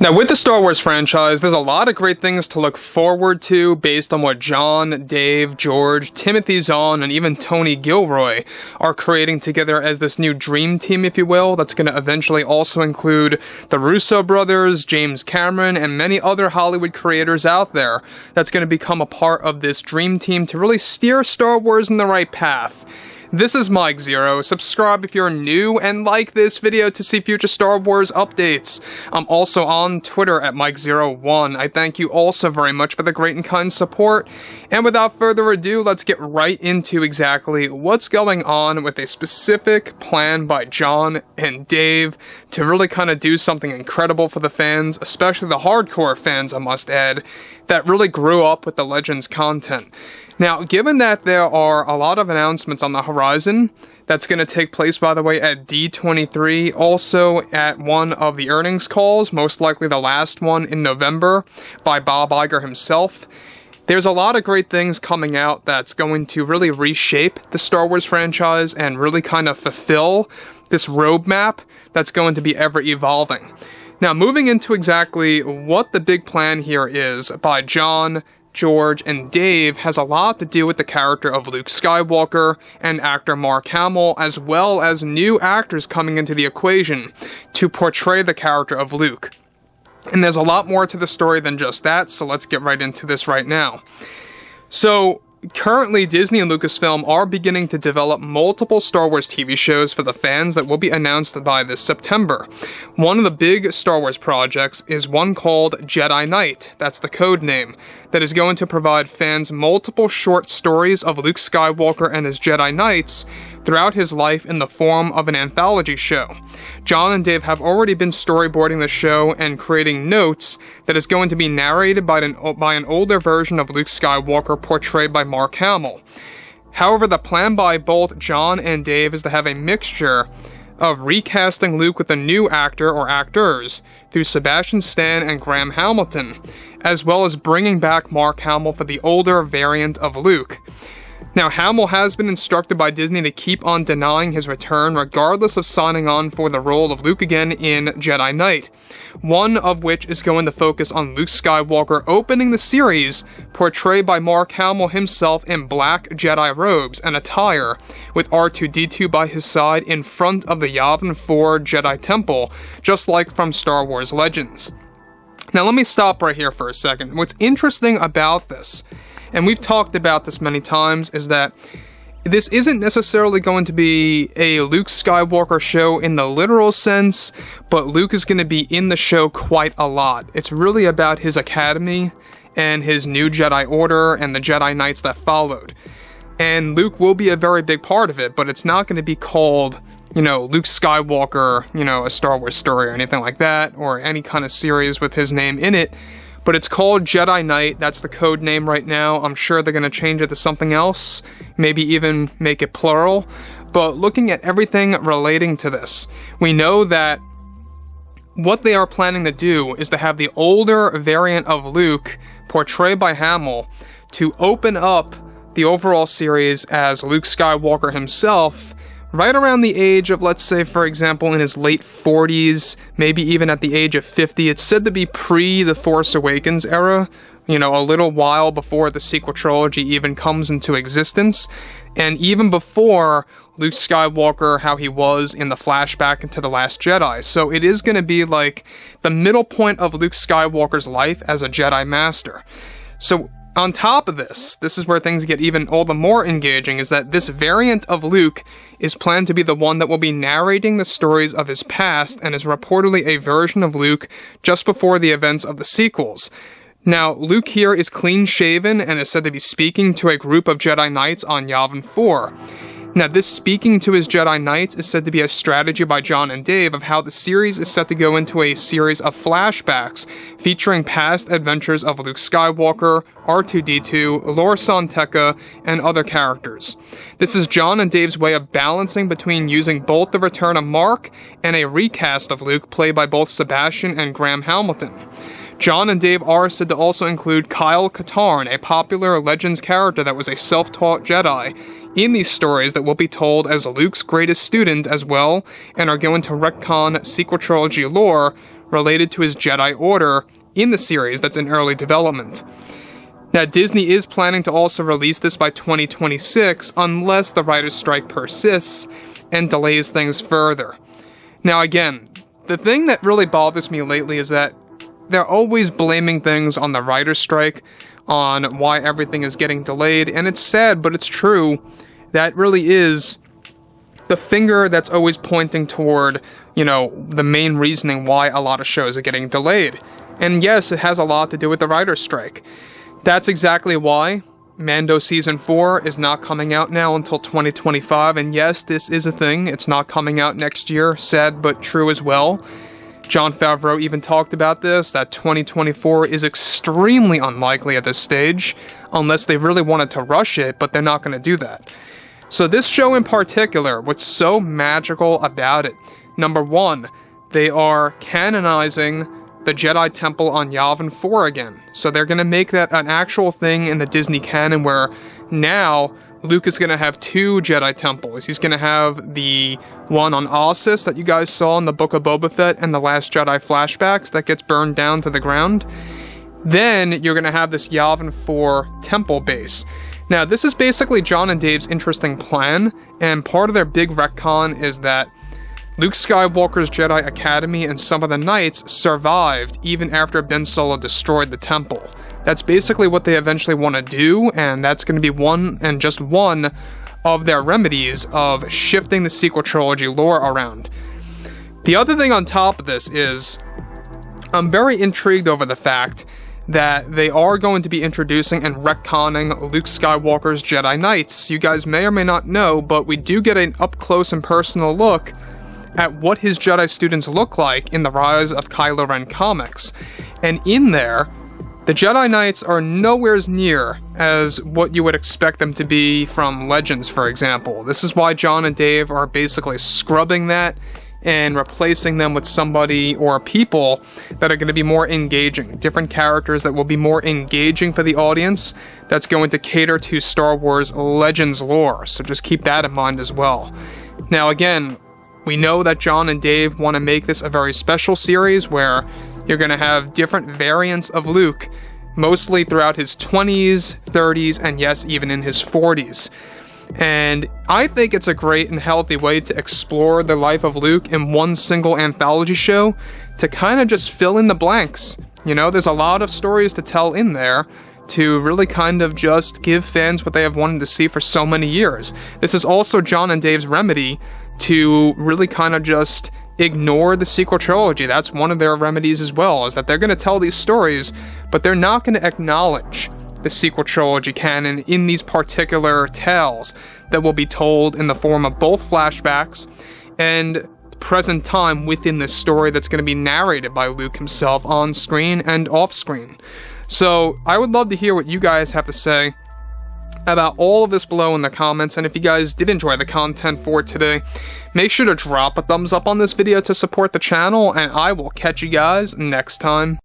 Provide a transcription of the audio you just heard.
Now, with the Star Wars franchise, there's a lot of great things to look forward to based on what John, Dave, George, Timothy Zahn, and even Tony Gilroy are creating together as this new dream team, if you will, that's going to eventually also include the Russo brothers, James Cameron, and many other Hollywood creators out there that's going to become a part of this dream team to really steer Star Wars in the right path. This is Mike Zero. Subscribe if you're new and like this video to see future Star Wars updates. I'm also on Twitter at Mike01. I thank you all so very much for the great and kind support. And without further ado, let's get right into exactly what's going on with a specific plan by John and Dave to really kind of do something incredible for the fans, especially the hardcore fans, I must add, that really grew up with the Legends content. Now, given that there are a lot of announcements on the horizon, that's going to take place, by the way, at D23, also at one of the earnings calls, most likely the last one in November, by Bob Iger himself. There's a lot of great things coming out that's going to really reshape the Star Wars franchise and really kind of fulfill this roadmap that's going to be ever evolving. Now, moving into exactly what the big plan here is by John, George, and Dave has a lot to do with the character of Luke Skywalker and actor Mark Hamill, as well as new actors coming into the equation to portray the character of Luke. And there's a lot more to the story than just that, so let's get right into this right now. So, currently, Disney and Lucasfilm are beginning to develop multiple Star Wars TV shows for the fans that will be announced by this September. One of the big Star Wars projects is one called Jedi Knight, that's the code name, that is going to provide fans multiple short stories of Luke Skywalker and his Jedi Knights throughout his life in the form of an anthology show. John and Dave have already been storyboarding the show and creating notes that is going to be narrated by an older version of Luke Skywalker portrayed by Mark Hamill. However, the plan by both John and Dave is to have a mixture of recasting Luke with a new actor or actors through Sebastian Stan and Graham Hamilton, as well as bringing back Mark Hamill for the older variant of Luke. Now, Hamill has been instructed by Disney to keep on denying his return regardless of signing on for the role of Luke again in Jedi Knight, one of which is going to focus on Luke Skywalker opening the series portrayed by Mark Hamill himself in black Jedi robes and attire, with R2-D2 by his side in front of the Yavin 4 Jedi Temple, just like from Star Wars Legends. Now, let me stop right here for a second. What's interesting about this, and we've talked about this many times, is that this isn't necessarily going to be a Luke Skywalker show in the literal sense, but Luke is going to be in the show quite a lot. It's really about his academy and his new Jedi Order and the Jedi Knights that followed. And Luke will be a very big part of it, but it's not going to be called, Luke Skywalker, a Star Wars story or anything like that, or any kind of series with his name in it. But it's called Jedi Knight, that's the code name right now. I'm sure they're going to change it to something else, maybe even make it plural. But looking at everything relating to this, we know that what they are planning to do is to have the older variant of Luke, portrayed by Hamill, to open up the overall series as Luke Skywalker himself, right around the age of, let's say, for example, in his late 40s, maybe even at the age of 50. It's said to be pre-The Force Awakens era, a little while before the sequel trilogy even comes into existence, and even before Luke Skywalker, how he was in the flashback into The Last Jedi. So it is going to be like the middle point of Luke Skywalker's life as a Jedi Master. So on top of this is where things get even all the more engaging, is that this variant of Luke is planned to be the one that will be narrating the stories of his past and is reportedly a version of Luke just before the events of the sequels. Now, Luke here is clean-shaven and is said to be speaking to a group of Jedi Knights on Yavin 4. Now, this speaking to his Jedi Knights is said to be a strategy by John and Dave of how the series is set to go into a series of flashbacks featuring past adventures of Luke Skywalker, R2-D2, Lor San Tekka, and other characters. This is John and Dave's way of balancing between using both the return of Mark and a recast of Luke played by both Sebastian and Graham Hamilton. John and Dave are said to also include Kyle Katarn, a popular Legends character that was a self-taught Jedi, in these stories that will be told as Luke's greatest student as well, and are going to retcon sequel trilogy lore related to his Jedi Order in the series that's in early development. Now, Disney is planning to also release this by 2026, unless the writer's strike persists and delays things further. Now again, the thing that really bothers me lately is that they're always blaming things on the writer's strike, on why everything is getting delayed, and it's sad, but it's true. That really is the finger that's always pointing toward, the main reasoning why a lot of shows are getting delayed. And yes, it has a lot to do with the writer's strike. That's exactly why Mando Season 4 is not coming out now until 2025, and yes, this is a thing, it's not coming out next year, sad but true as well. Jon Favreau even talked about this, that 2024 is extremely unlikely at this stage, unless they really wanted to rush it, but they're not going to do that. So this show in particular, what's so magical about it, number one, they are canonizing the Jedi Temple on Yavin 4 again. So they're going to make that an actual thing in the Disney canon where now Luke is going to have two Jedi Temples. He's going to have the one on Ossus that you guys saw in the Book of Boba Fett and the Last Jedi flashbacks that gets burned down to the ground. Then you're going to have this Yavin 4 temple base. Now this is basically John and Dave's interesting plan, and part of their big retcon is that Luke Skywalker's Jedi Academy and some of the Knights survived even after Ben Solo destroyed the temple. That's basically what they eventually want to do, and that's going to be one of their remedies of shifting the sequel trilogy lore around. The other thing on top of this is, I'm very intrigued over the fact that they are going to be introducing and retconning Luke Skywalker's Jedi Knights. You guys may or may not know, but we do get an up-close and personal look at what his Jedi students look like in the Rise of Kylo Ren comics. And in there, the Jedi Knights are nowhere near as what you would expect them to be from Legends, for example. This is why John and Dave are basically scrubbing that and replacing them with somebody or people that are going to be more engaging. Different characters that will be more engaging for the audience, that's going to cater to Star Wars Legends lore. So just keep that in mind as well. Now again, we know that John and Dave want to make this a very special series where you're going to have different variants of Luke, mostly throughout his 20s, 30s, and yes, even in his 40s. And I think it's a great and healthy way to explore the life of Luke in one single anthology show to kind of just fill in the blanks. There's a lot of stories to tell in there to really kind of just give fans what they have wanted to see for so many years. This is also John and Dave's remedy to really kind of just ignore the sequel trilogy. That's one of their remedies as well, is that they're going to tell these stories, but they're not going to acknowledge the sequel trilogy canon in these particular tales that will be told in the form of both flashbacks and present time within the story that's going to be narrated by Luke himself on screen and off screen. So I would love to hear what you guys have to say about all of this below in the comments, and if you guys did enjoy the content for today, make sure to drop a thumbs up on this video to support the channel, and I will catch you guys next time.